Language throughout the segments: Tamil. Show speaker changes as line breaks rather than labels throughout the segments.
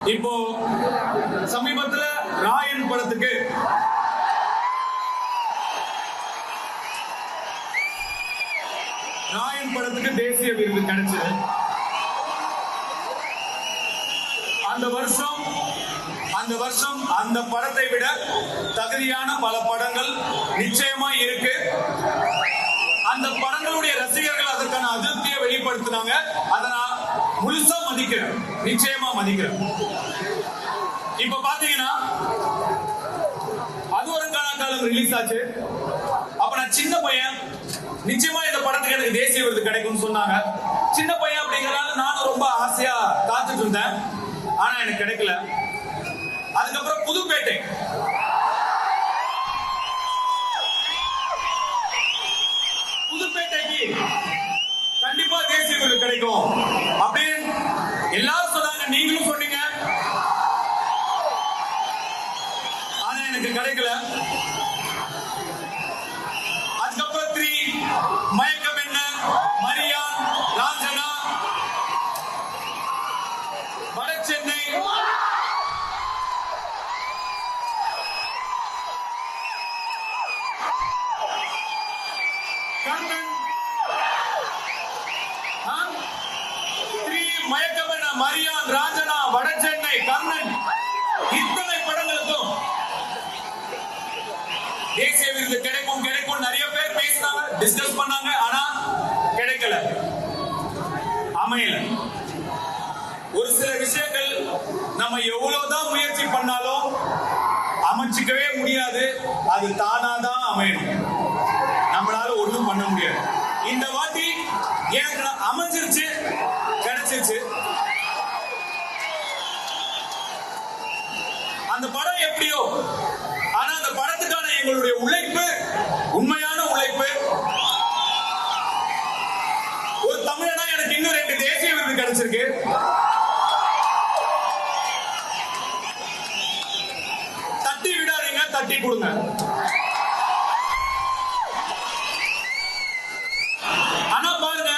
இப்போ சமீபத்துல ராயன் படத்துக்கு தேசிய விருது கிடைச்சது. அந்த வருஷம் அந்த படத்தை விட தகுதியான பல படங்கள் நிச்சயமா இருக்கு. அந்த படங்களுடைய ரசிகர்கள் அதற்கான அதிருப்தியை வெளிப்படுத்தினாங்க. அதை நான் முழுசா மதிக்கிறேன், நிச்சயமா மதிக்கிறேன். இப்ப பாத்தீங்கன்னா அது ஒரு காலம் ரிலீஸ் ஆச்சு. அப்ப நான் சின்ன பையன், நிச்சயமா இந்த படத்துக்கு எனக்கு தேசிய விருது கிடைக்கும் சொன்னாங்க. சின்ன பையன் அப்படிங்கறதுனால நானும் ரொம்ப ஆசையா காத்துட்டு இருந்தேன். ஆனா எனக்கு கிடைக்கல. அதுக்கப்புறம் புதுப்பேட்டைக்கு கண்டிப்பா தேசிய விருது கிடைக்கும் அப்படின்னு எல்லாரும் சொன்னாங்க, நீங்களும் சொன்னீங்க. ஆனா எனக்கு கிடைக்கல. அதுக்கப்புறம் 3 மயக்கம் என்ன, மரியான், லாஞ்சனா, வட சென்னை, மரியான், ராஜனா, வட சென்னை, கர்ணன், இத்தனை படங்களுக்கும் தேசிய விருது கிடைக்கும் நிறைய பேர் பேசினாங்க, டிஸ்கஸ் பண்ணாங்க. ஆனா கிடைக்கல, அமையல. ஒரு சில விஷயங்கள் நம்ம எவ்வளவுதான் முயற்சி பண்ணாலும் அமைச்சிக்கவே முடியாது. அது தானாதான் அமையணும், நம்மளால ஒண்ணும் பண்ண முடியாது. இந்த வாட்டி எனக்கு அமைஞ்சிருச்சு, கிடைச்சிருச்சு. அந்த படம் எப்படியோ, ஆனா அந்த படத்துக்கான எங்களுடைய உழைப்பு, உண்மையான உழைப்பு. ஒரு தமிழனா எனக்கு இன்னும் 2 தேசிய விருது கிடைச்சிருக்கு. தட்டி விடாதீங்க, தட்டி கொடுங்க. ஆனா பாருங்க,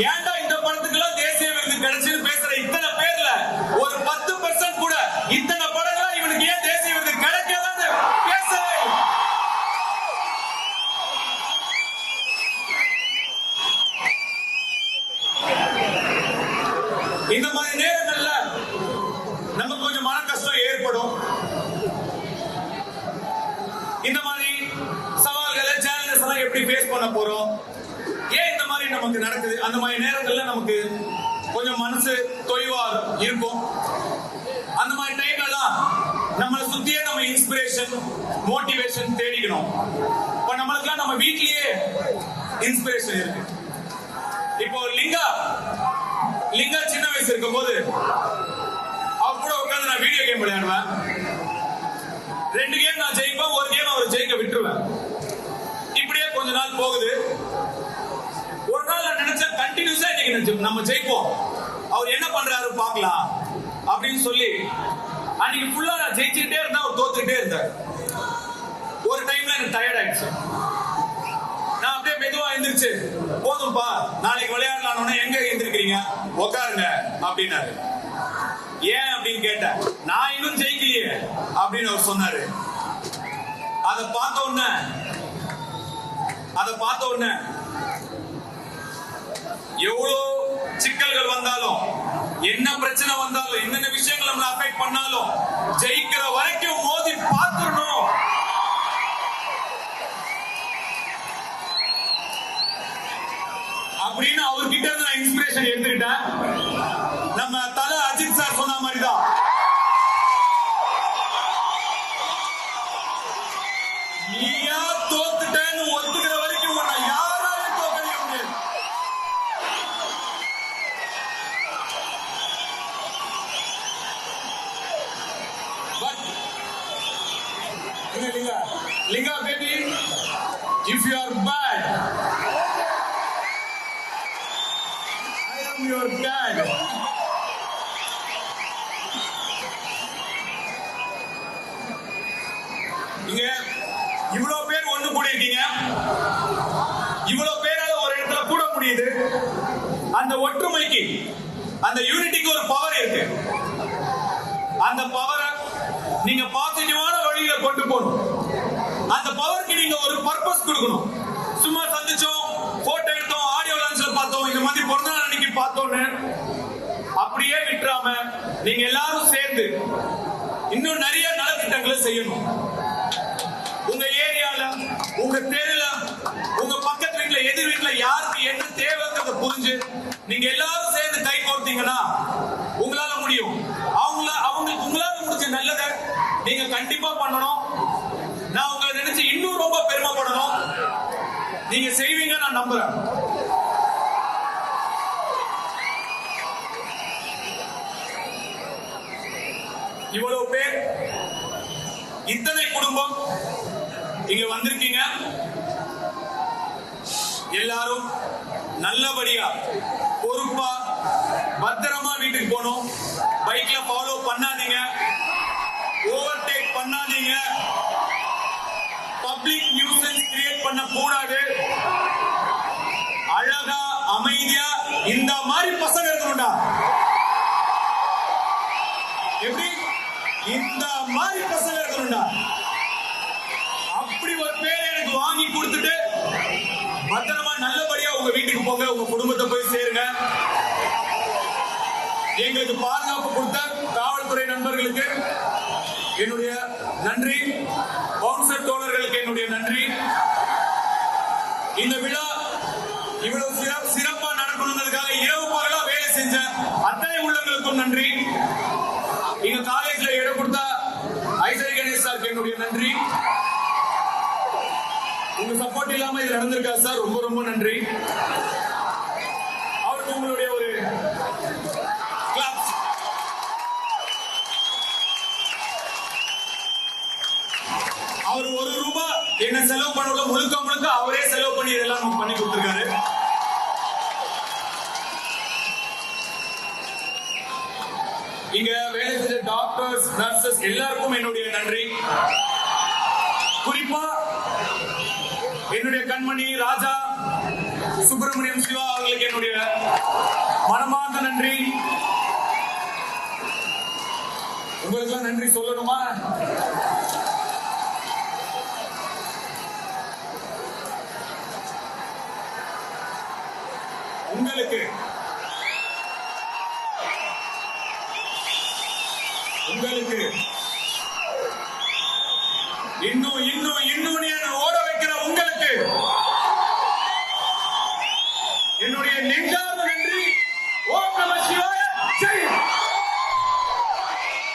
ஏன்டா இந்த படத்துக்கெல்லாம் தேசிய விருது கிடைச்சு பேசுற இத்தனை பேர்ல ஒரு 10% கூட இத்தனை படங்களா இவனுக்கு ஏன் தேசிய விருது கிடைக்கலன்னு பேசவே. இந்த மாதிரி நேரங்கள்ல நமக்கு கொஞ்சம் மன கஷ்டம் ஏற்படும். இந்த மாதிரி சவால்களை, சேலஞ்சஸ் எல்லாம் எப்படி ஃபேஸ் பண்ண போறோம், ஏன் இந்த மாதிரி நமக்கு நடக்குது, அந்த மாதிரி நேரங்கள்ல நமக்கு கொஞ்சம் மனசு தொய்வா இருக்கும். அந்த மாதிரி டைம்லாம் நம்மளை சுத்தியே நம்ம இன்ஸ்பிரேஷன், மோட்டிவேஷன் தேடிக்கணும். இப்ப நம்மளுக்குலாம் நம்ம வீட்லயே இன்ஸ்பிரேஷன் இருக்கு. இப்போ லிங்கா சின்ன வயசு இருக்கும் போது அவர் கூட உட்கார்ந்து நான் வீடியோ கேம் விளையாடுவேன். 2 கேம் நான் ஜெயிப்பேன், 1 கேம் அவர் ஜெயிக்க விட்டுருவேன். இப்படியே கொஞ்ச நாள் போகுது. ஒரு நாள் நான் நினைச்சேன், கண்டினியூஸா இன்னைக்கு நம்ம ஜெயிப்போம், அவர் என்ன பண்றாரு பார்க்கலாம் அப்படின்னு சொல்லி அன்னைக்கு ஃபுல்லா நான் ஜெயிச்சுக்கிட்டே இருந்தா, அவர் தோத்துக்கிட்டே இருந்தார். ஒரு டைம்ல எனக்கு டயர்ட் ஆயிடுச்சு. நான் அப்படியே மெதுவா எந்திரிச்சு, போதும்பா நாளைக்கு விளையாடலாம்னு, எங்க எந்திரிக்கிறீங்க, உட்காருங்க அப்படின்னாரு. ஏன் அப்படின்னு கேட்டேன். நான் இன்னும் ஜெயிக்கலையே அப்படின்னு அவர் சொன்னாரு. அதை பார்த்த உடனே எவ்வளவு சிக்கல்கள் வந்தாலும், என்ன பிரச்சனை வந்தாலும், என்னென்ன விஷயங்கள் நம்மள அஃபெக்ட் பண்ணாலும் ஜெயிக்கிற வரைக்கும் மோதி பார்த்துடணும் அப்படின்னு அவர்கிட்ட இருந்து நான் இன்ஸ்பிரேஷன் எடுத்துக்கிட்டேன். நம்ம தல அஜித் சார் சொன்ன மாதிரிதான், நீயா தோத்துட்டேன்னு ஒத்துக்கிற வரைக்கும் உன்னை யாராலையும் தோக்கடிக்க முடியாது. Linga baby, if you are bad, I am your dad. இங்க இவ்வளவு பேர் ஒண்ணு கூட இருக்கீங்க, இவ்வளவு பேரால ஒரு இடத்துல கூட முடியுது. அந்த ஒற்றுமைக்கு, அந்த யூனிட்டிக்கு ஒரு பவர் இருக்கு. அந்த பவரை நீங்க பாசிட்டிவான வழியில கொண்டு போகணும். அந்த பவருக்கு நீங்க ஒரு பர்பஸ் கொடுக்கணும். சும்மா சந்திச்சோம், போட்டோ எடுத்தோம், ஆடியோ லான்ச்ல பார்த்தோம், இந்த மாதிரி பிறந்த நாள் அன்னைக்கு பார்த்தோன்னு அப்படியே விட்டுறாம நீங்க எல்லாரும் சேர்ந்து இன்னும் நிறைய நலத்திட்டங்களை செய்யணும். உங்க ஏரியால, உங்க தெருல, உங்க பக்கத்து வீட்டுல, எதிர் வீட்டுல யாருக்கு என்ன தேவைங்கிறத புரிஞ்சு நீங்க எல்லாரும் சேர்ந்து கை கோர்த்தீங்கன்னா உங்களால முடியும். அவங்களுக்கு உங்களால முடிஞ்ச நல்லதை நீங்க கண்டிப்பா பண்ணணும். நான் உங்களை நினைச்சு இன்னும் ரொம்ப பெருமைப்படணும். நீங்க செய்வீங்க நான் நம்புறேன். இவ்வளவு பேர், இத்தனை குடும்பம் இங்க வந்திருக்கீங்க. எல்லாரும் நல்லபடியா பொறுப்பா பத்திரமா வீட்டுக்கு போகணும். பைக்ல ஃபாலோ பண்ணாதீங்க, ஓவர்டேக் பண்ணாதீங்க, பப்ளிக் நியூசன்ஸ் கிரியேட் பண்ண கூடாது. அழகா அமைதியா இந்த மாதிரி பசங்க இருக்கணும்டா. எப்படி இந்த மாதிரி பசங்க இருக்கணும்டா. அப்படி ஒரு பேரை எனக்கு வாங்கி கொடுத்துட்டு பத்திரமா நல்லபடியா உங்க வீட்டுக்கு போங்க, உங்க குடும்பத்தை போய் சேருங்க. எங்களுக்கு பாதுகாப்பு கொடுத்த காவல்துறை நண்பர்களுக்கு என்னுடைய நன்றி, பவுன்சர் தோழர்களுக்கு என்னுடைய நன்றி. இந்த விழா இவ்வளவு சிறப்பா நடக்கணுங்கிறதுக்காக இரவு பகலா வேலை செஞ்ச அத்தனை உள்ளங்களுக்கும் நன்றி. எங்க காலேஜ்ல இடம் கொடுத்த ஐசரி கணேஷ் சாருக்கு என்னுடைய நன்றி. உங்க சப்போர்ட் இல்லாம இது நடந்திருக்கா சார், ரொம்ப ரொம்ப நன்றி. அவருக்கு உங்களுடைய ஒரு கிளாப்ஸ். அவர் ₹1 என்ன செலவு பண்ண முழுக்க முழுக்க அவரே செலவு பண்ணி இதெல்லாம் பண்ணி கொடுத்திருக்காரு. இங்க வேலை செஞ்ச டாக்டர்ஸ், நர்சஸ் எல்லாருக்கும் என்னுடைய நன்றி. குறிப்பா என்னுடைய கண்மணி ராஜா சுப்பிரமணியம் சிவா அவர்களுக்கு என்னுடைய மனமார்ந்த நன்றி. உங்களுக்கு நன்றி சொல்லணுமா? உங்களுக்கு இன்னும்